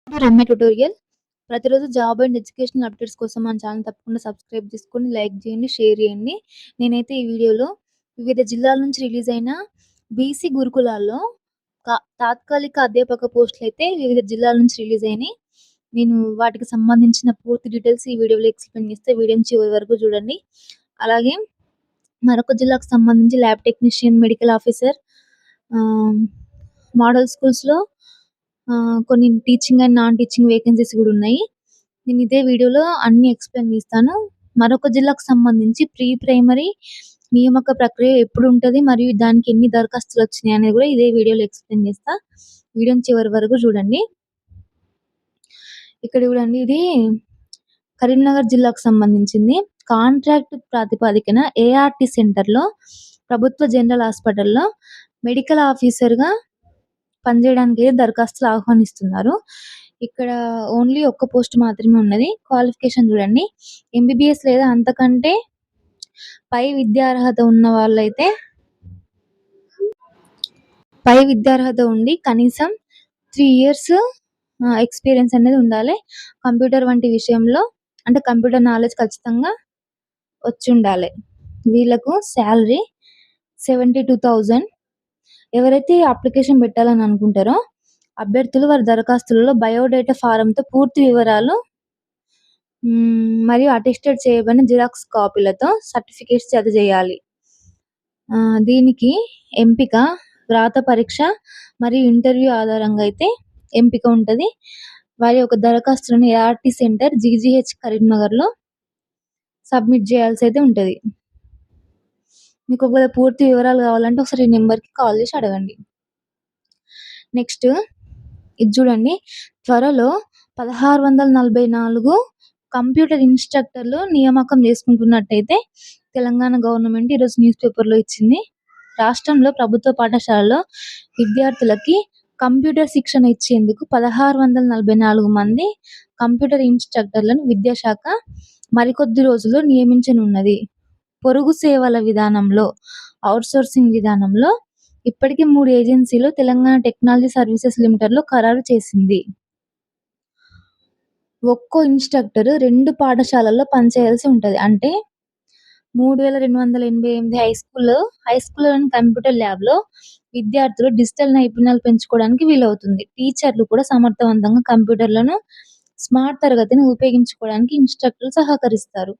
To Ramya tutorial. ప్రతిరోజు job and educational updates కోసం మన ఛానల్ తప్పకుండా సబ్స్క్రైబ్ చేసుకోండి, లైక్ చేయండి, షేర్ చేయండి. నేనైతే ఈ వీడియోలో వివిధ జిల్లాల నుంచి రిలీజ్ అయిన బీసీ గురుకులాల్లో తాత్కాలిక అధ్యాపక పోస్టులైతే వివిధ జిల్లాల నుంచి రిలీజ్ అయినాయి. నేను వాటికి సంబంధించిన పూర్తి డీటెయిల్స్ ఈ వీడియోలో ఎక్స్‌ప్లెయిన్ చేస్తే వీడియోని చివరి వరకు చూడండి. అలాగే మరొక జిల్లాకు సంబంధించి lab technician, medical officer, model స్కూల్స్‌లో కొన్ని teaching and non teaching vacancies కూడా ఉన్నాయి. నేను ఇదే వీడియోలో అన్ని ఎక్స్‌ప్లెయిన్ చేస్తాను. మరొక జిల్లాకు సంబంధించి ప్రీ ప్రైమరీ నియామక ప్రక్రియ ఎప్పుడు ఉంటది, మరియు దానికి ఎన్ని దరఖాస్తులు వచ్చినాయి అనేది కూడా ఇదే వీడియోలో ఎక్స్‌ప్లెయిన్ చేస్తా. వీడియోని చివరి వరకు చూడండి. ఇక్కడ చూడండి, ఇది కరీంనగర్ జిల్లాకు సంబంధించింది. కాంట్రాక్ట్ ప్రాతిపదికన ఏఆర్‌టీ సెంటర్‌లో ప్రభుత్వ జనరల్ హాస్పిటల్‌లో మెడికల్ ఆఫీసర్‌గా పనిచేయడానికి దరఖాస్తులు ఆహ్వానిస్తున్నారు. ఇక్కడ ఓన్లీ ఒక్క పోస్ట్ మాత్రమే ఉన్నది. క్వాలిఫికేషన్ చూడండి, ఎంబీబీఎస్ లేదా అంతకంటే పై విద్యార్హత ఉన్న వాళ్ళైతే ఉండి కనీసం 3 ఇయర్స్ ఎక్స్పీరియన్స్ అనేది ఉండాలి. కంప్యూటర్ వంటి విషయంలో అంటే కంప్యూటర్ నాలెడ్జ్ ఖచ్చితంగా వచ్చి ఉండాలి. వీళ్ళకు శాలరీ 72,000. ఎవరైతే అప్లికేషన్ పెట్టాలని అనుకుంటారో అభ్యర్థులు వారి దరఖాస్తులలో బయోడేటా ఫారంతో పూర్తి వివరాలు మరియు అటెస్టెడ్ చేయబడిన జిరాక్స్ కాపీలతో సర్టిఫికేట్స్ జతచేయాలి. దీనికి ఎంపిక వ్రాత పరీక్ష మరియు ఇంటర్వ్యూ ఆధారంగా అయితే ఎంపిక ఉంటది. వారి యొక్క దరఖాస్తులను ఏఆర్‌టీ సెంటర్ జీజీహెచ్ కరీంనగర్‌లో సబ్మిట్ చేయాల్సి అయితే ఉంటది. మీకు ఒకవేళ పూర్తి వివరాలు కావాలంటే ఒకసారి ఈ నెంబర్‌కి కాల్ చేసి అడగండి. నెక్స్ట్ ఇది చూడండి, త్వరలో 1644 కంప్యూటర్ ఇన్స్ట్రక్టర్లు నియామకం చేసుకుంటున్నట్టయితే తెలంగాణ గవర్నమెంట్ ఈరోజు న్యూస్ పేపర్లో ఇచ్చింది. రాష్ట్రంలో ప్రభుత్వ పాఠశాలలో విద్యార్థులకి కంప్యూటర్ శిక్షణ ఇచ్చేందుకు 1644 మంది కంప్యూటర్ ఇన్స్ట్రక్టర్లను విద్యాశాఖ మరికొద్ది రోజుల్లో నియమించనున్నది. పొరుగు సేవల విధానంలో అవుట్సోర్సింగ్ విధానంలో ఇప్పటికే 3 ఏజెన్సీలు తెలంగాణ టెక్నాలజీ సర్వీసెస్ లిమిటెడ్‌లో ఖరారు చేసింది. ఒక్కో ఇన్స్ట్రక్టర్ 2 పాఠశాలల్లో పనిచేయాల్సి ఉంటది. అంటే 3288 హైస్కూల్లోని కంప్యూటర్ ల్యాబ్‌లో విద్యార్థులు డిజిటల్ నైపుణ్యాలు పెంచుకోవడానికి వీలవుతుంది. టీచర్లు కూడా సమర్థవంతంగా కంప్యూటర్లను స్మార్ట్ తరగతిని ఉపయోగించుకోవడానికి ఇన్స్ట్రక్టర్లు సహకరిస్తారు.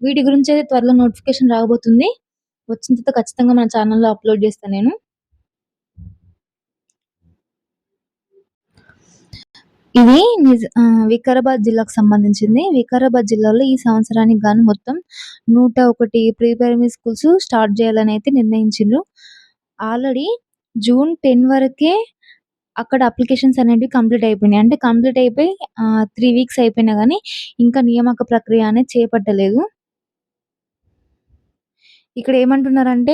వీటి గురించి అయితే త్వరలో నోటిఫికేషన్ రాబోతుంది. వచ్చిన తర్వాత ఖచ్చితంగా మన ఛానల్‌లో అప్లోడ్ చేస్తా నేను. ఇది వికారాబాద్ జిల్లాకు సంబంధించింది. వికారాబాద్ జిల్లాలో ఈ సంవత్సరానికి గాను మొత్తం 101 ప్రీ ప్రైమరీ స్కూల్స్ స్టార్ట్ చేయాలని అయితే నిర్ణయించిండ్రు. ఆల్రెడీ జూన్ 10 వరకే అక్కడ అప్లికేషన్స్ అనేటివి కంప్లీట్ అయిపోయినాయి. అంటే కంప్లీట్ అయిపోయి 3 వీక్స్ అయిపోయినా గానీ ఇంకా నియామక ప్రక్రియ అనేది చేపట్టలేదు. ఇక్కడ ఏమంటున్నారంటే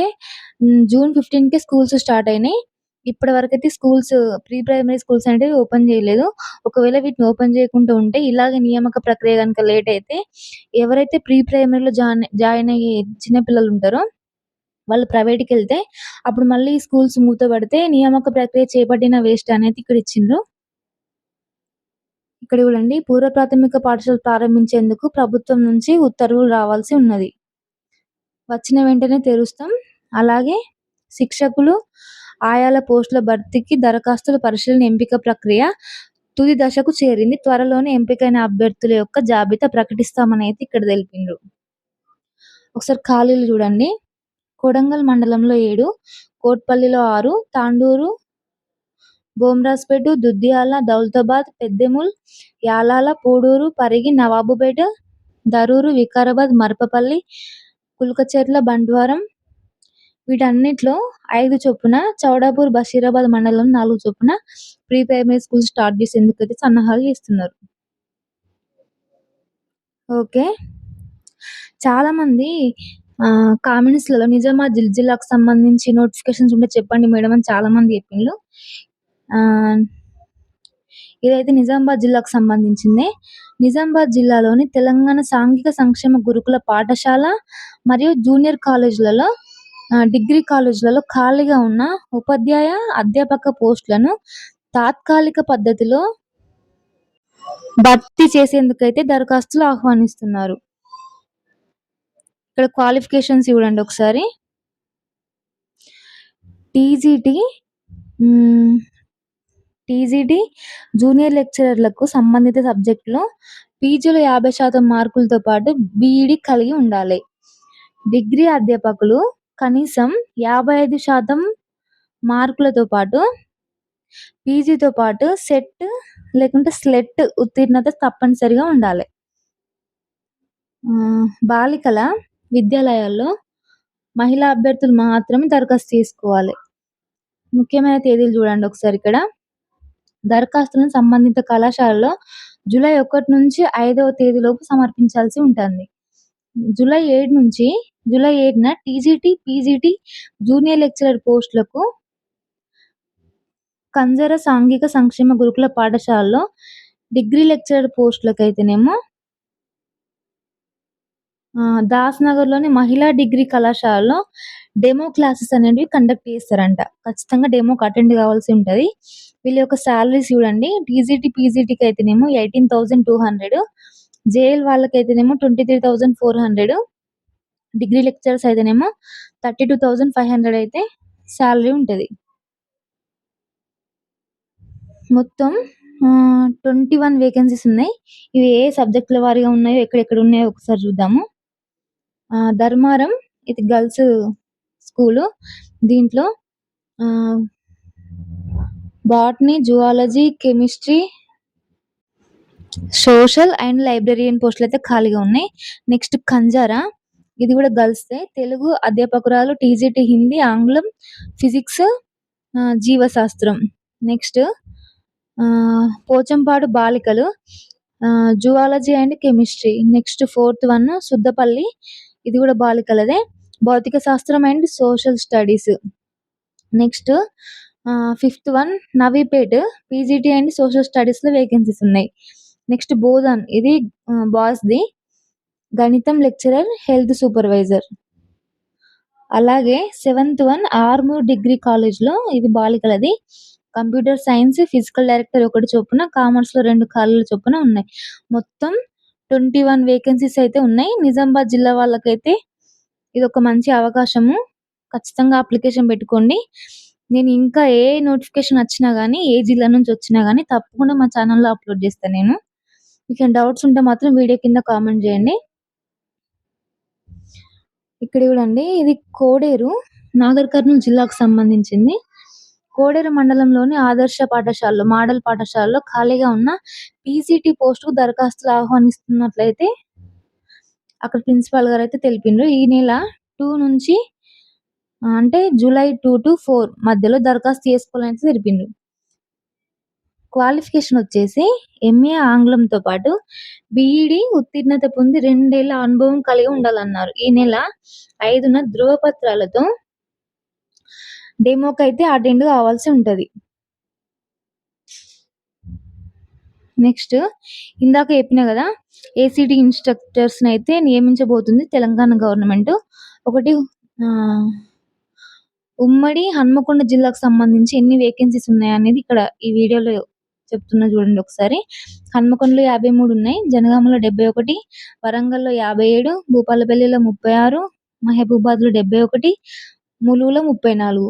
జూన్ 15కే స్కూల్స్ స్టార్ట్ అయినాయి. ఇప్పటి వరకైతే స్కూల్స్ ప్రీ ప్రైమరీ స్కూల్స్ అనేటివి ఓపెన్ చేయలేదు. ఒకవేళ వీటిని ఓపెన్ చేయకుండా ఉంటే ఇలాగే నియామక ప్రక్రియ గనుక లేట్ అయితే ఎవరైతే ప్రీ ప్రైమరీలో జాయిన్ అయ్యే చిన్న పిల్లలు ఉంటారో వాళ్ళు ప్రైవేట్‌కెళ్తే అప్పుడు మళ్ళీ స్కూల్స్ మూతపడితే నియామక ప్రక్రియ చేపట్టిన వేస్ట్ అనేది ఇక్కడ ఇచ్చిండ్రు. ఇక్కడ చూడండి, పూర్వ ప్రాథమిక పాఠశాల ప్రారంభించేందుకు ప్రభుత్వం నుంచి ఉత్తర్వులు రావాల్సి ఉన్నది. వచ్చిన వెంటనే తెరుస్తాం. అలాగే శిక్షకులు, ఆయాల పోస్టుల భర్తీకి దరఖాస్తుల పరిశీలన ఎంపిక ప్రక్రియ తుది దశకు చేరింది. త్వరలోనే ఎంపికైన అభ్యర్థుల యొక్క జాబితా ప్రకటిస్తామని అయితే ఇక్కడ తెలిపిండ్రు. ఒకసారి ఖాళీలు చూడండి. కొడంగల్ మండలంలో 7, కోట్పల్లిలో 6, తాండూరు, బోమ్రాజ్పేట, దుద్యాల, దౌలతాబాద్, పెద్దెముల్, యాలాల, పూడూరు, పరిగి, నవాబుపేట, దరూరు, వికారాబాద్, మర్పపల్లి, కుల్కచెర్ల, బంట్వారం వీటన్నిటిలో 5 చొప్పున, చౌడాపూర్, బషీరాబాద్ మండలం 4 చొప్పున ప్రీ ప్రైమరీ స్కూల్ స్టార్ట్ చేసేందుకు అయితే సన్నాహాలు చేస్తున్నారు. ఓకే, చాలా మంది కామెంట్స్‌లలో నిజామాబాద్ జిల్లాకు సంబంధించి నోటిఫికేషన్స్ ఉంటే చెప్పండి మేడం అని చాలా మంది చెప్పిండ్రు. ఇదైతే నిజామాబాద్ జిల్లాకు సంబంధించిందే. నిజామాబాద్ జిల్లాలోని తెలంగాణ సాంఘిక సంక్షేమ గురుకుల పాఠశాల మరియు జూనియర్ కాలేజీలలో, డిగ్రీ కాలేజీలలో ఖాళీగా ఉన్న ఉపాధ్యాయ, అధ్యాపక పోస్టులను తాత్కాలిక పద్ధతిలో భర్తీ చేసేందుకైతే దరఖాస్తులు ఆహ్వానిస్తున్నారు. ఇక్కడ క్వాలిఫికేషన్స్ చూడండి ఒకసారి. టీజీటీ టీజీటీ జూనియర్ లెక్చరర్లకు సంబంధిత సబ్జెక్టులో పీజీలో 50% మార్కులతో పాటు బీఈడీ కలిగి ఉండాలి. డిగ్రీ అధ్యాపకులు కనీసం 55% మార్కులతో పాటు పీజీతో పాటు సెట్ లేకుంటే స్లెట్ ఉత్తీర్ణత తప్పనిసరిగా ఉండాలి. బాలికల విద్యాలయాల్లో మహిళా అభ్యర్థులు మాత్రమే దరఖాస్తు చేసుకోవాలి. ముఖ్యమైన తేదీలు చూడండి ఒకసారి ఇక్కడ. దరఖాస్తులను సంబంధిత కళాశాలలో జూలై 1 నుంచి 5వ తేదీలోపు సమర్పించాల్సి ఉంటుంది. జూలై 7న టీజీటీ, పీజీటీ జూనియర్ లెక్చరర్ పోస్టులకు కంజర సాంఘిక సంక్షేమ గురుకుల పాఠశాలలో, డిగ్రీ లెక్చరర్ పోస్టులకైతేనేమో దాస్ నగర్‌లోని మహిళా డిగ్రీ కళాశాలలో డెమో క్లాసెస్ అనేటివి కండక్ట్ చేస్తారంట. ఖచ్చితంగా డెమోకి అటెండ్ కావాల్సి ఉంటది. వీళ్ళ యొక్క సాలరీస్ చూడండి. టీజీటీ, పీజీటీకి అయితేనేమో 18,200, జేఎల్ వాళ్ళకైతేనేమో 23,400, డిగ్రీ లెక్చరర్స్ అయితేనేమో 32,500 అయితే సాలరీ ఉంటది. మొత్తం 21 వేకెన్సీస్ ఉన్నాయి. ఇవి ఏ సబ్జెక్టుల వారీగా ఉన్నాయో, ఎక్కడెక్కడ ఉన్నాయో ఒకసారి చూద్దాము. ధర్మారం ఇది గర్ల్స్ స్కూలు. దీంట్లో botany, zoology, chemistry, social and librarian పోస్టులు అయితే ఖాళీగా ఉన్నాయి. నెక్స్ట్ కంజారా, ఇది కూడా గర్ల్స్‌దే. తెలుగు అధ్యాపకురాలు, టీజీటీ హిందీ, ఆంగ్లం, ఫిజిక్స్, జీవశాస్త్రం. నెక్స్ట్ పోచంపాడు బాలికలు zoology and chemistry. Next 4th one Suddapalli, ఇది కూడా బాలికలదే, భౌతిక శాస్త్రం and social studies. Next 5th one Navipet, PGT and social స్టడీస్లో వేకెన్సీస్ ఉన్నాయి. నెక్స్ట్ బోధన్, ఇది బాయ్స్ది, గణితం లెక్చరర్, హెల్త్ సూపర్వైజర్. అలాగే 7th వన్ ఆర్మూర్ డిగ్రీ కాలేజ్లో, ఇది బాలికలది, కంప్యూటర్ సైన్స్, ఫిజికల్ డైరెక్టర్ ఒకటి చొప్పున, కామర్స్లో 2 ఖాళీల చొప్పున ఉన్నాయి. మొత్తం 21 వేకెన్సీస్ అయితే ఉన్నాయి. నిజామాబాద్ జిల్లా వాళ్ళకైతే ఇది ఒక మంచి అవకాశము. ఖచ్చితంగా అప్లికేషన్ పెట్టుకోండి. నేను ఇంకా ఏ నోటిఫికేషన్ వచ్చినా కానీ, ఏ జిల్లా నుంచి వచ్చినా కానీ తప్పకుండా మా ఛానల్లో అప్లోడ్ చేస్తాను నేను. మీకు డౌట్స్ ఉంటే మాత్రం వీడియో కింద కామెంట్ చేయండి. ఇక్కడ చూడండి, ఇది కోడేరు, నాగర్ కర్నూలు జిల్లాకు సంబంధించింది. కోడేరు మండలంలోని ఆదర్శ పాఠశాలలో, మోడల్ పాఠశాలలో ఖాళీగా ఉన్న పీజీటీ పోస్టుకు దరఖాస్తులు ఆహ్వానిస్తున్నట్లయితే అక్కడ ప్రిన్సిపాల్ గారు అయితే తెలిపిండ్రు. ఈ నెల 2 నుంచి అంటే జూలై 2 to 4 మధ్యలో దరఖాస్తు చేసుకోవాలని తెలిపిండ్రు. క్వాలిఫికేషన్ వచ్చేసి ఎంఏ ఆంగ్లంతో పాటు బీఈడీ ఉత్తీర్ణత పొంది 2 ఏళ్ల అనుభవం కలిగి ఉండాలన్నారు. ఈ నెల 5న ధృవపత్రాలతో డెమోకి అయితే అటెండ్ కావాల్సి ఉంటది. నెక్స్ట్ ఇందాక చెప్పిన కదా, ఏసీటీ ఇన్స్ట్రక్టర్స్ అయితే నియమించబోతుంది తెలంగాణ గవర్నమెంట్. ఒకటి ఉమ్మడి హన్మకొండ జిల్లాకు సంబంధించి ఎన్ని వేకెన్సీస్ ఉన్నాయనేది ఇక్కడ ఈ వీడియోలో చెప్తున్నా చూడండి ఒకసారి. హన్మకొండలో 53 ఉన్నాయి, జనగామలో 71, వరంగల్లో 57, భూపాలపల్లిలో 36, మహబూబాద్లో 71, ములుగులో 34.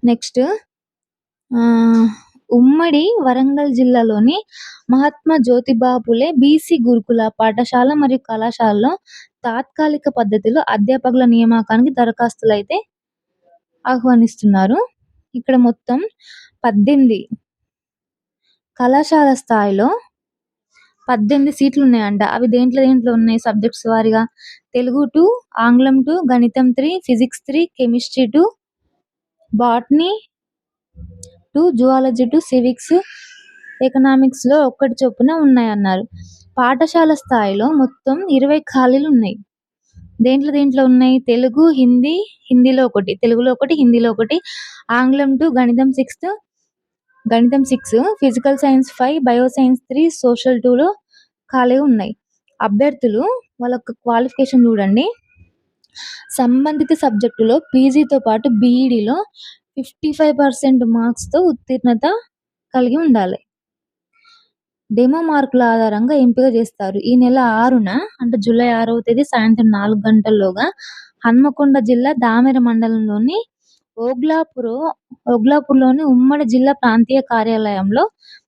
నెక్స్ట్ ఉమ్మడి వరంగల్ జిల్లాలోని మహాత్మా జ్యోతిబా ఫులే బీసీ గురుకుల పాఠశాల మరియు కళాశాలలో తాత్కాలిక పద్ధతిలో అధ్యాపకుల నియామకానికి దరఖాస్తులు అయితే ఆహ్వానిస్తున్నారు. ఇక్కడ మొత్తం 18 కళాశాల స్థాయిలో 18 సీట్లు ఉన్నాయంట. అవి దేంట్లో ఉన్నాయి సబ్జెక్ట్స్ వారిగా: తెలుగు 2, ఆంగ్లం 2, గణితం 3, physics 3, chemistry 2, botany 2, zoology 2, civics, ఎకనామిక్స్లో 1 చొప్పున ఉన్నాయన్నారు. పాఠశాల స్థాయిలో మొత్తం 20 ఖాళీలు ఉన్నాయి. దేంట్లో ఉన్నాయి: తెలుగు, హిందీలో 1, తెలుగులో 1, హిందీలో 1, ఆంగ్లం 2, గణితం 6, physical science 5, bio science 3, social 2లో ఖాళీ ఉన్నాయి. అభ్యర్థులు వాళ్ళ క్వాలిఫికేషన్ చూడండి. సంబంధిత సబ్జెక్టులో పీజీతో పాటు బీఈడీలో 55% మార్క్స్‌తో ఉత్తీర్ణత కలిగి ఉండాలి. డెమో మార్కుల ఆధారంగా ఎంపిక చేస్తారు. ఈ నెల 6న అంటే జూలై 6వ తేదీ సాయంత్రం 4 గంటల్లోగా హన్మకొండ జిల్లా దామెర మండలంలోని ఓగ్లాపూరు ఓగ్లాపూర్‌లోని ఉమ్మడి జిల్లా ప్రాంతీయ కార్యాలయంలో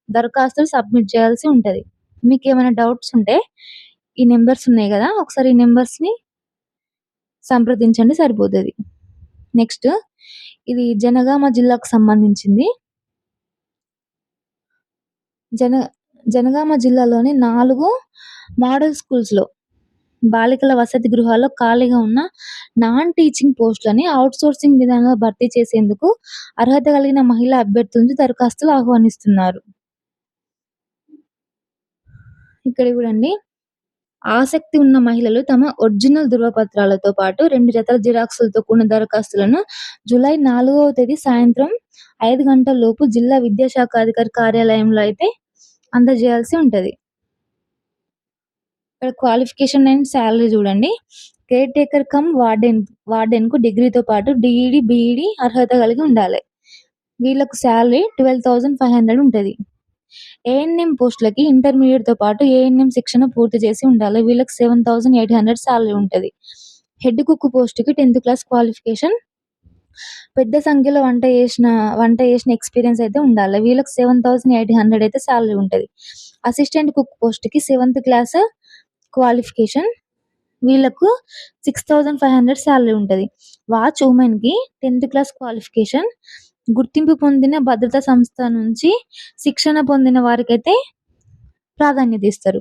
దరఖాస్తులు సబ్మిట్ చేయాల్సి ఉంటది. మీకేమైనా డౌట్స్ ఉంటే ఈ నంబర్స్ ఉన్నాయి గదా! ఒకసారి ఈ నంబర్స్‌ని సంప్రదించండి సరిపోతది. నెక్స్ట్ ఇది జనగామ జిల్లాకు సంబంధించింది. జన జనగామ జిల్లాలోని 4 మోడల్ స్కూల్స్‌లో బాలికల వసతి గృహాల్లో ఖాళీగా ఉన్న నాన్ టీచింగ్ పోస్టులని ఔట్‌సోర్సింగ్ విధానంలో భర్తీ చేసేందుకు అర్హత కలిగిన మహిళా అభ్యర్థుల నుంచి దరఖాస్తులు ఆహ్వానిస్తున్నారు. ఇక్కడ చూడండి. ఆసక్తి ఉన్న మహిళలు తమ ఒరిజినల్ ధృవపత్రాలతో పాటు 2 జతల జిరాక్సులతో కూడిన దరఖాస్తులను జూలై 4వ తేదీ సాయంత్రం 5 గంటలలోపు జిల్లా విద్యాశాఖాధికారి కార్యాలయంలో అయితే అందజేయాల్సి ఉంటది. ఇక్కడ క్వాలిఫికేషన్ అండ్ సాలరీ చూడండి. కేర్ టేకర్ కమ్ వార్డెన్‌కు డిగ్రీతో పాటు డీఈడీ, బీఈడీ అర్హత కలిగి ఉండాలి. వీళ్ళకు సాలరీ 12,500 ఉంటది. ఏఎన్ఎం పోస్టులకి ఇంటర్మీడియేట్‌తో పాటు ఏఎన్ఎం శిక్షణ పూర్తి చేసి ఉండాలి. వీళ్ళకి 7,800 సాలరీ ఉంటది. హెడ్ కుక్ పోస్ట్‌కి 10థ్ క్లాస్ క్వాలిఫికేషన్. పెద్ద సంఖ్యలో వంట చేసిన ఎక్స్‌పీరియన్స్ అయితే ఉండాలి. వీళ్ళకి 7,800 అయితే సాలరీ ఉంటది. అసిస్టెంట్ కుక్ పోస్ట్‌కి 7థ్ క్లాస్ క్వాలిఫికేషన్. వీళ్ళకు 6,500 సాలరీ ఉంటది. వాచ్ వుమెన్‌కి 10థ్ క్లాస్ క్వాలిఫికేషన్. గుర్తింపు పొందిన భద్రతా సంస్థ నుంచి శిక్షణ పొందిన వారికైతే ప్రాధాన్యత ఇస్తారు.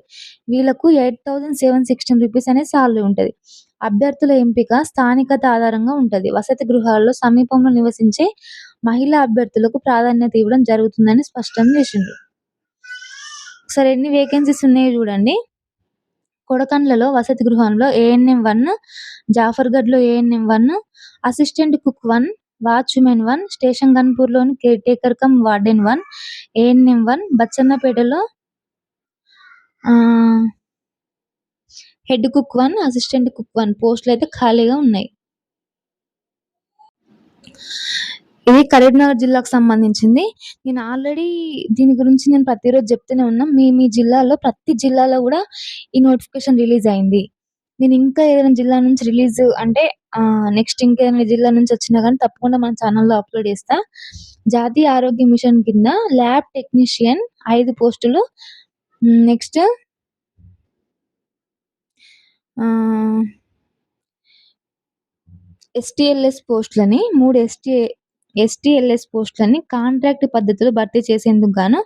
వీళ్ళకు 8,716 రూపీస్ అనే సాలరీ ఉంటది. అభ్యర్థుల ఎంపిక స్థానికత ఆధారంగా ఉంటది. వసతి గృహాల్లో సమీపంలో నివసించే మహిళా అభ్యర్థులకు ప్రాధాన్యత ఇవ్వడం జరుగుతుందని స్పష్టం చేసిండ్రు. ఒకసారి ఎన్ని వేకెన్సీస్ ఉన్నాయో చూడండి. కొడకండ్లలో వసతి గృహంలో ఏఎన్ఎం 1, జాఫర్గఢ్‌లో ANM 1, assistant cook 1, watchman 1, station గన్పూర్‌లోని caretaker cum warden 1, ANM 1, బచ్చన్నపేటలో హెడ్ కుక్ 1, అసిస్టెంట్ కుక్ 1 పోస్టులయితే ఖాళీగా ఉన్నాయి. ఇది కరీంనగర్ జిల్లాకు సంబంధించింది. నేను ఆల్రెడీ దీని గురించి నేను ప్రతిరోజు చెప్తూనే ఉన్నా. మీ జిల్లాలో ప్రతి జిల్లాలో గూడా ఈ నోటిఫికేషన్ రిలీజ్ అయింది. నేను ఇంకా ఏదైనా జిల్లా నుంచి రిలీజ్ అంటే నెక్స్ట్ ఇంకేదైనా జిల్లా నుంచి వచ్చినా గానీ తప్పకుండా మన ఛానెల్‌లో అప్‌లోడ్ చేస్తా. జాతీయ ఆరోగ్య మిషన్ కింద ల్యాబ్ టెక్నీషియన్ 5 పోస్టులు. నెక్స్ట్ ఎస్టీఎల్ఎస్ పోస్టులని 3 ఎస్టీఎల్ఎస్ పోస్టులని కాంట్రాక్ట్ పద్ధతిలో భర్తీ చేసేందుకు గాను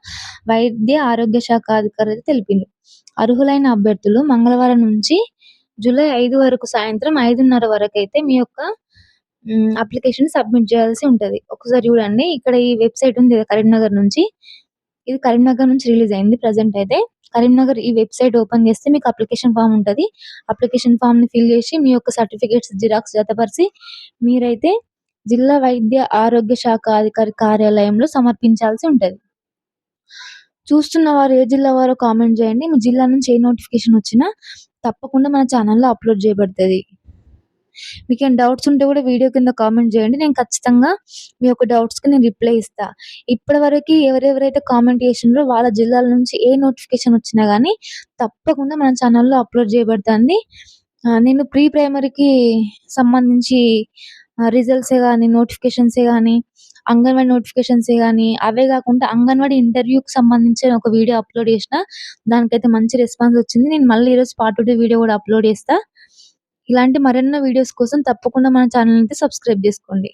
వైద్య ఆరోగ్య శాఖ అధికారి తెలిపిండ్రు. అర్హులైన అభ్యర్థులు మంగళవారం నుంచి జూలై 5 వరకు సాయంత్రం 5:30 వరకైతే మీ యొక్క అప్లికేషన్ సబ్మిట్ చేయాల్సి ఉంటది. ఒకసారి చూడండి. ఇక్కడ ఈ వెబ్‌సైట్ ఉంది కదా కరీంనగర్ నుంచి. ఇది కరీంనగర్ నుంచి రిలీజ్ అయింది ప్రెజెంట్ అయితే. కరీంనగర్ ఈ వెబ్‌సైట్ ఓపెన్ చేస్తే మీకు అప్లికేషన్ ఫార్మ్ ఉంటది. అప్లికేషన్ ఫార్మ్‌ని ఫిల్ చేసి మీ యొక్క సర్టిఫికేట్స్ జిరాక్స్ జతపరిచి మీరైతే జిల్లా వైద్య ఆరోగ్య శాఖ అధికారి కార్యాలయంలో సమర్పించాల్సి ఉంటది. చూస్తున్న వారు ఏ జిల్లా వారో కామెంట్ చేయండి. మీ జిల్లా నుంచి ఏ నోటిఫికేషన్ వచ్చినా తప్పకుండా మన ఛానెల్‌లో అప్‌లోడ్ చేయబడతది. మీకేమైనా డౌట్స్ ఉంటే కూడా వీడియో కింద కామెంట్ చేయండి. నేను ఖచ్చితంగా మీ యొక్క డౌట్స్‌కి నేను రిప్లై ఇస్తా. ఇప్పటివరకి ఎవరెవరైతే కామెంట్ చేసిండ్రో వాళ్ళ జిల్లాల నుంచి ఏ నోటిఫికేషన్ వచ్చినా గానీ తప్పకుండా మన ఛానెల్‌లో అప్‌లోడ్ చేయబడతాంది. నేను ప్రీ ప్రైమరీకి సంబంధించి రిజల్ట్సే గానీ, నోటిఫికేషన్సే గానీ, అంగన్వాడీ నోటిఫికేషన్సే గానీ, అవే గాకుండా అంగన్వాడీ ఇంటర్వ్యూకి సంబంధించిన ఒక వీడియో అప్‌లోడ్ చేసిన. దానికైతే మంచి రెస్పాన్స్ వచ్చింది. నేను మళ్ళీ ఈరోజు పార్ట్ 2 వీడియో కూడా అప్‌లోడ్ చేస్తా. ఇలాంటి మరెన్నో వీడియోస్ కోసం తప్పకుండా మన ఛానెల్‌ని అయితే సబ్స్క్రైబ్ చేసుకోండి.